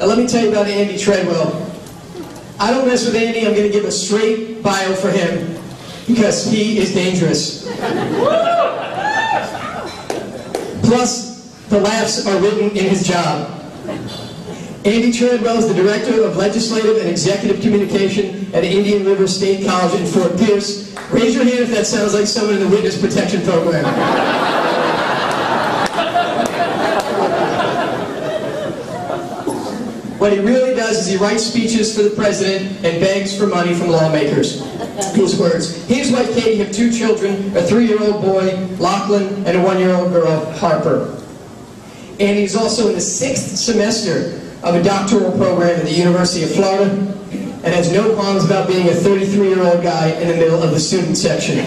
Now let me tell you about Andy Treadwell. I don't mess with Andy. I'm going to give a straight bio for him because he is dangerous. Plus, the laughs are written in his job. Andy Treadwell is the Director of Legislative and Executive Communication at Indian River State College in Fort Pierce. Raise your hand if that sounds like someone in the Witness Protection Program. What he really does is he writes speeches for the president and begs for money from lawmakers. His words. He and his wife Katie have 2 children, a 3-year-old boy, Lachlan, and a 1-year-old girl, Harper. And he's also in the 6th semester of a doctoral program at the University of Florida and has no qualms about being a 33-year-old guy in the middle of the student section.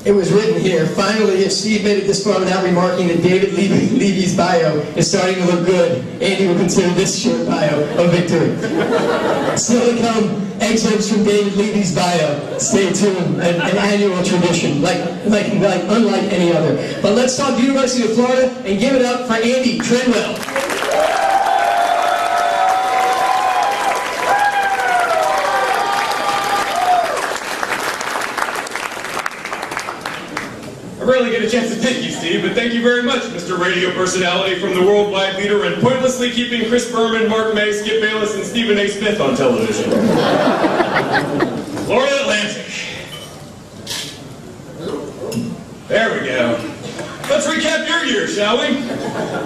It was written here, finally, if Steve made it this far without remarking that David Levy's bio is starting to look good, Andy will consider this short bio a victory. Still to come, excerpts from David Levy's bio. Stay tuned, an annual tradition, unlike any other. But let's talk University of Florida and give it up for Andy Treadwell. I rarely get a chance to thank you, Steve, but thank you very much, Mr. Radio Personality from the worldwide leader in pointlessly keeping Chris Berman, Mark May, Skip Bayless, and Stephen A. Smith on television. Florida Atlantic. There we go. Let's recap your year, shall we?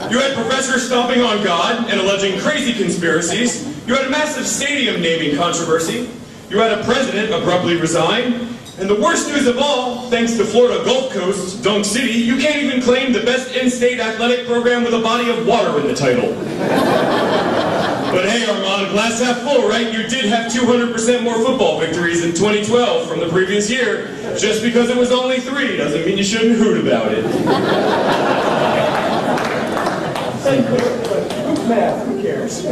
You had professors stomping on God and alleging crazy conspiracies. You had a massive stadium naming controversy. You had a president abruptly resign. And the worst news of all, thanks to Florida Gulf Coast, Dunk City, you can't even claim the best in-state athletic program with a body of water in the title. But hey, Armand, glass half full, right? You did have 200% more football victories in 2012 from the previous year. Just because it was only 3 doesn't mean you shouldn't hoot about it. Who cares?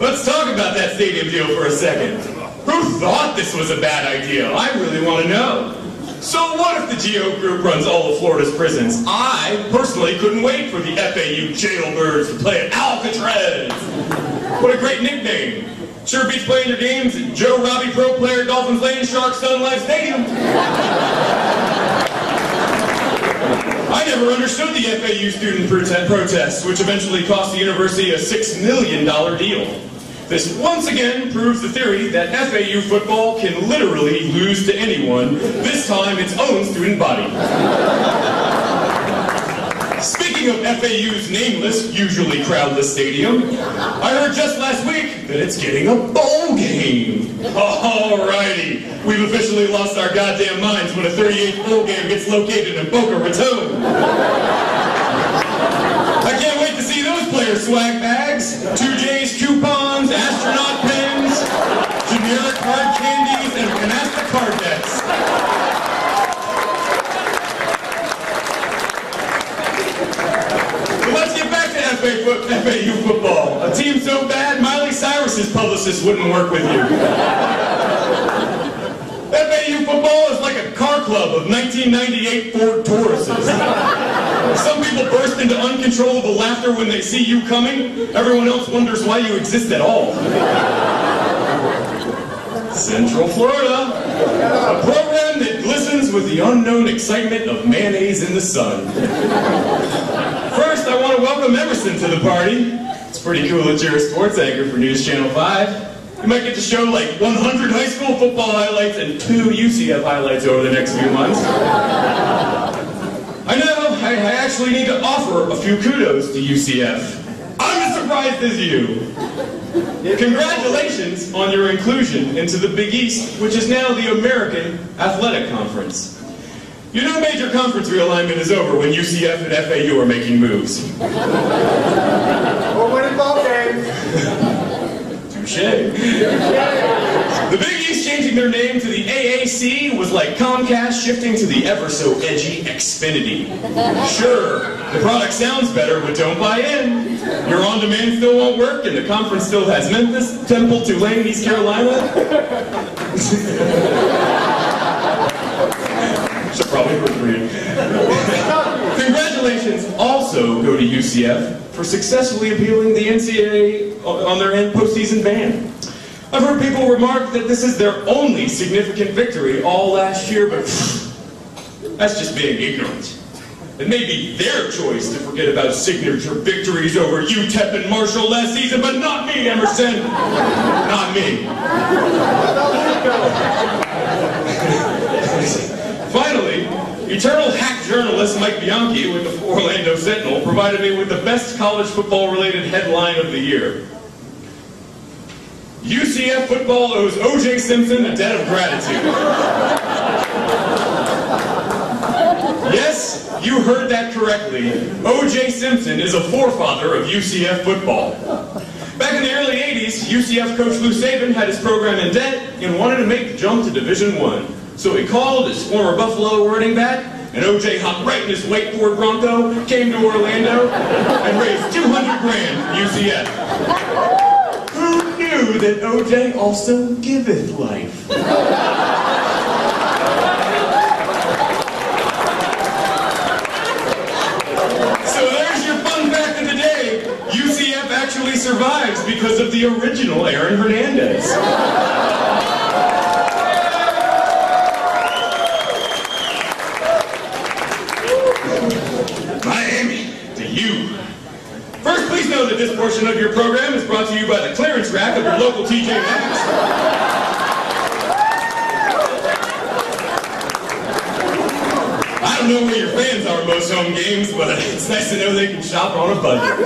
Let's talk about that stadium deal for a second. Who thought this was a bad idea? I really want to know. So what if the GO Group runs all of Florida's prisons? I personally couldn't wait for the FAU jailbirds to play at Alcatraz. What a great nickname. Sure beats playing your games at Joe Robbie Pro Player Dolphins Lane Shark Sun Life Stadium. I never understood the FAU student protests, which eventually cost the university a $6 million deal. This once again proves the theory that FAU football can literally lose to anyone, this time its own student body. Speaking of FAU's nameless, usually crowdless stadium, I heard just last week that it's getting a bowl game. Alrighty, we've officially lost our goddamn minds when a 38th bowl game gets located in Boca Raton. I can't wait to see those players' swag bags, 2J's coupons, astronaut pens, generic hard candies, and canasta card decks. But let's get back to FAU football. A team so bad, Miley Cyrus's publicist wouldn't work with you. FAU football is like a car club of 1998 Ford Tauruses. Some people burst into uncontrollable laughter when they see you coming. Everyone else wonders why you exist at all. Central Florida, a program that glistens with the unknown excitement of mayonnaise in the sun. First, I want to welcome Emerson to the party. It's pretty cool that you're a sports anchor for News Channel 5. You might get to show like 100 high school football highlights and 2 UCF highlights over the next few months. I know, I actually need to offer a few kudos to UCF. I'm as surprised as you. Congratulations on your inclusion into the Big East, which is now the American Athletic Conference. You know major conference realignment is over when UCF and FAU are making moves. We're winning ball games. Touché. The Big East changing their name to the AAC was like Comcast shifting to the ever-so-edgy Xfinity. Sure, the product sounds better, but don't buy in. Your on-demand still won't work, and the conference still has Memphis, Temple, Tulane, East Carolina. inappropriate. Congratulations also go to UCF for successfully appealing the NCAA on their postseason ban. I've heard people remark that this is their only significant victory all last year, but that's just being ignorant. It may be their choice to forget about signature victories over UTEP and Marshall last season, but not me, Emerson. Not me. Finally, eternal hack journalist Mike Bianchi with the Orlando Sentinel provided me with the best college football-related headline of the year. UCF football owes O.J. Simpson a debt of gratitude. Yes, you heard that correctly. O.J. Simpson is a forefather of UCF football. Back in the early 80s, UCF coach Lou Saban had his program in debt and wanted to make the jump to Division I. So he called his former Buffalo running back, and O.J. hopped right in his white Ford Bronco, came to Orlando, and raised $200 grand for UCF. Who knew that O.J. also giveth life? UCF actually survives because of the original Aaron Hernandez. Miami, to you. First, please know that this portion of your program is brought to you by the clearance rack of your local TJ Maxx. I don't know where your fans are most home games, but it's nice to know they can shop on a budget.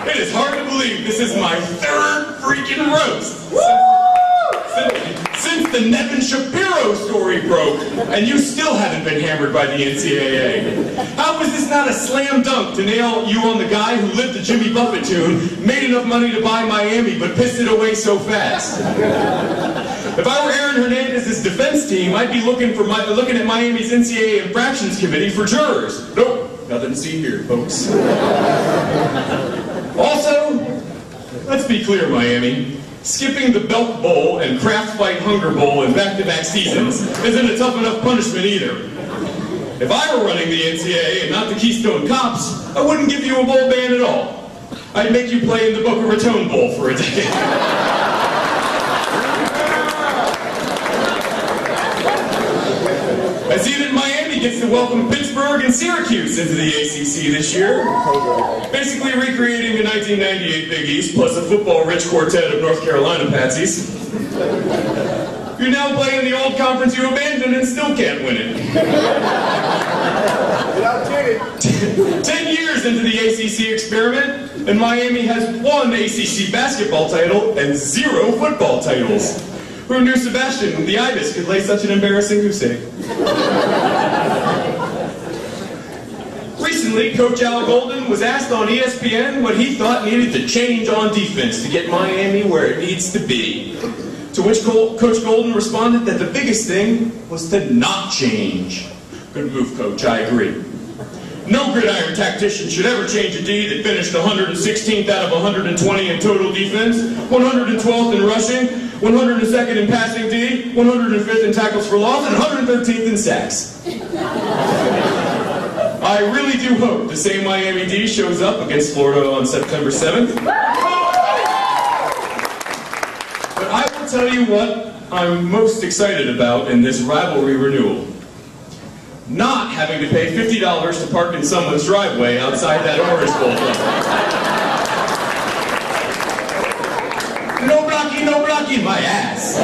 It is hard to believe this is my third freaking roast since the Nevin Shapiro story broke, and you still haven't been hammered by the NCAA. How was this not a slam dunk to nail you on the guy who lived the Jimmy Buffett tune, made enough money to buy Miami, but pissed it away so fast? If I were Aaron Hernandez's defense team, I'd be looking at Miami's NCAA infractions committee for jurors. Nope, nothing to see here, folks. Also, let's be clear, Miami. Skipping the Belk Bowl and Kraft Fight Hunger Bowl in back-to-back seasons isn't a tough enough punishment either. If I were running the NCAA and not the Keystone Cops, I wouldn't give you a bowl ban at all. I'd make you play in the Boca Raton Bowl for a decade. I see that Miami gets to welcome Pittsburgh and Syracuse into the ACC this year, basically recreating the 1998 Big East plus a football-rich quartet of North Carolina patsies. You're now playing the old conference you abandoned and still can't win it. 10 years into the ACC experiment, and Miami has one ACC basketball title and 0 football titles. Who knew Sebastian the Ibis could lay such an embarrassing goose egg? Recently, Coach Al Golden was asked on ESPN what he thought needed to change on defense to get Miami where it needs to be. To which Coach Golden responded that the biggest thing was to not change. Good move, Coach, I agree. No gridiron tactician should ever change a D that finished 116th out of 120 in total defense, 112th in rushing, 102nd in passing D, 105th in tackles for loss, and 113th in sacks. I really do hope the same Miami D shows up against Florida on September 7th. But I will tell you what I'm most excited about in this rivalry renewal. Not having to pay $50 to park in someone's driveway outside that Orange Bowl club. No blocky, my ass.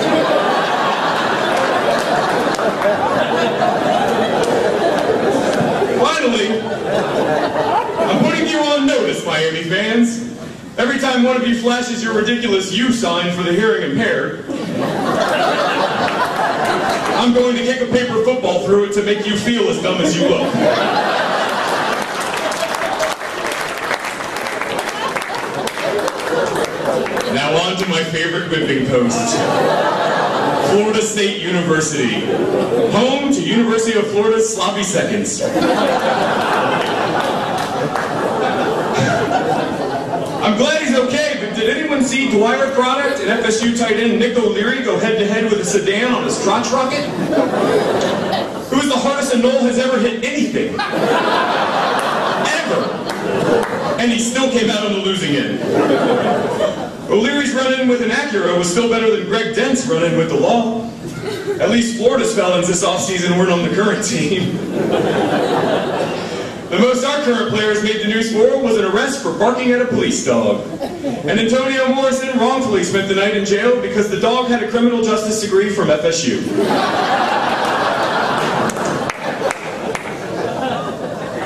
Finally, I'm putting you on notice, Miami fans. Every time one of you flashes your ridiculous U sign for the hearing impaired, I'm going to kick a paper football through it to make you feel as dumb as you look. Now on to my favorite whipping post. Florida State University. Home to University of Florida's sloppy seconds. I'm glad he's okay, but did anyone see Dwyer Product and FSU tight end Nick O'Leary go head-to-head with a sedan on his crotch rocket? Who is the hardest a Knoll has ever hit anything? Ever. And he still came out on the losing end. O'Leary's run-in with an Acura was still better than Greg Dent's run-in with the law. At least Florida's felons this offseason weren't on the current team. The most our current players made the news for was an arrest for barking at a police dog. And Antonio Morrison wrongfully spent the night in jail because the dog had a criminal justice degree from FSU.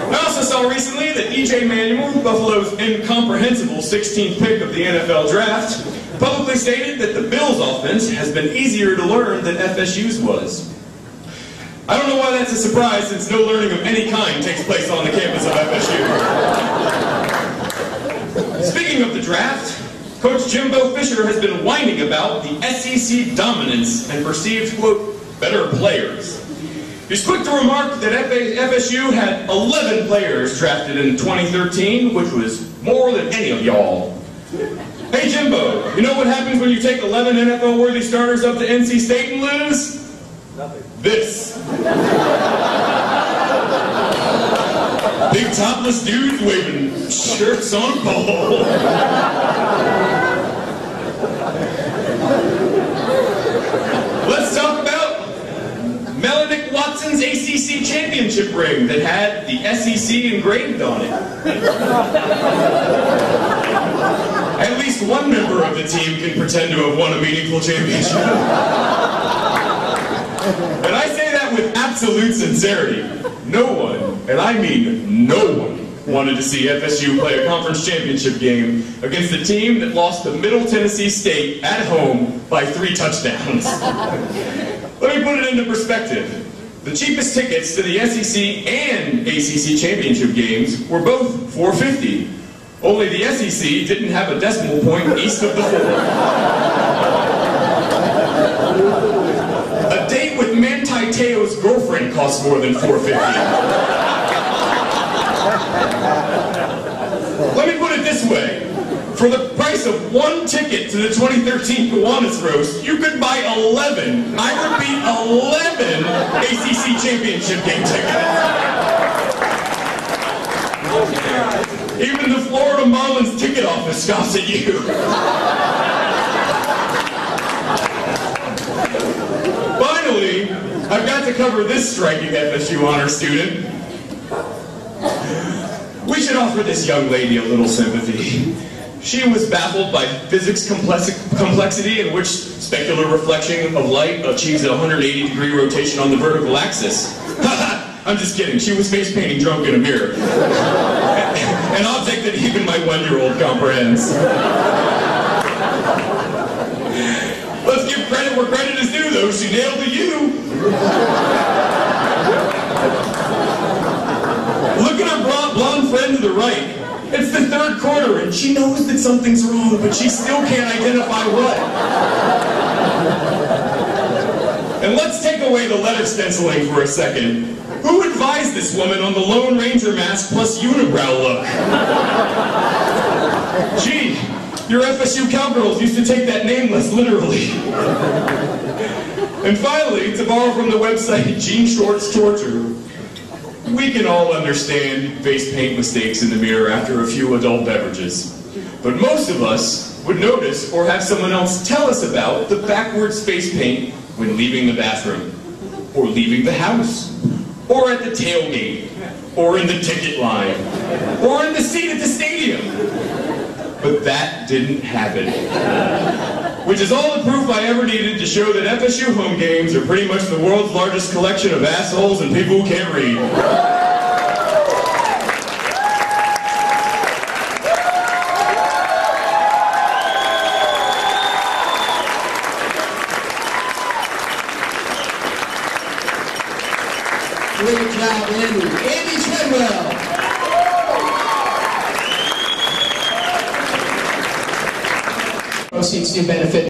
I also saw recently that E.J. Manuel, Buffalo's incomprehensible 16th pick of the NFL draft, publicly stated that the Bills' offense has been easier to learn than FSU's was. I don't know why that's a surprise, since no learning of any kind takes place on the campus of FSU. Speaking of the draft, Coach Jimbo Fisher has been whining about the SEC dominance and perceived, quote, better players. He's quick to remark that FSU had 11 players drafted in 2013, which was more than any of y'all. Hey Jimbo, you know what happens when you take 11 NFL-worthy starters up to NC State and lose? Nothing. This. Big topless dudes waving shirts on a pole. Let's talk about Melanick Watson's ACC championship ring that had the SEC engraved on it. At least one member of the team can pretend to have won a meaningful championship. And I say that with absolute sincerity. No one, and I mean no one, wanted to see FSU play a conference championship game against a team that lost to Middle Tennessee State at home by 3 touchdowns. Let me put it into perspective. The cheapest tickets to the SEC and ACC championship games were both $4.50. Only the SEC didn't have a decimal point east of the 4. A date with Manti Te'o's girlfriend costs more than $4.50. Let me put it this way. For the price of 1 ticket to the 2013 Kiwanis roast, you could buy 11, I repeat 11, ACC championship game tickets. Even the Florida Marlins ticket office scoffs at you. Finally, I've got to cover this striking FSU honor student. We should offer this young lady a little sympathy. She was baffled by physics complexity in which specular reflection of light achieves a 180-degree rotation on the vertical axis. I'm just kidding. She was face painting drunk in a mirror. An object that even my 1-year-old comprehends. Let's give credit where credit is due, though. She nailed the U. Look at her blonde friend to the right. It's the 3rd quarter, and she knows that something's wrong, but she still can't identify what. And let's take away the letter stenciling for a second. Who advised this woman on the Lone Ranger mask plus unibrow look? Gee, your FSU cowgirls used to take that name less literally. And finally, to borrow from the website Gene Short's Torture, we can all understand face paint mistakes in the mirror after a few adult beverages. But most of us would notice or have someone else tell us about the backwards face paint when leaving the bathroom, or leaving the house, or at the tailgate, or in the ticket line, or in the seat at the stadium. But that didn't happen. Which is all the proof I ever needed to show that FSU home games are pretty much the world's largest collection of assholes and people who can't read. Great job, Andy. Andy Treadwell. Proceeds to benefit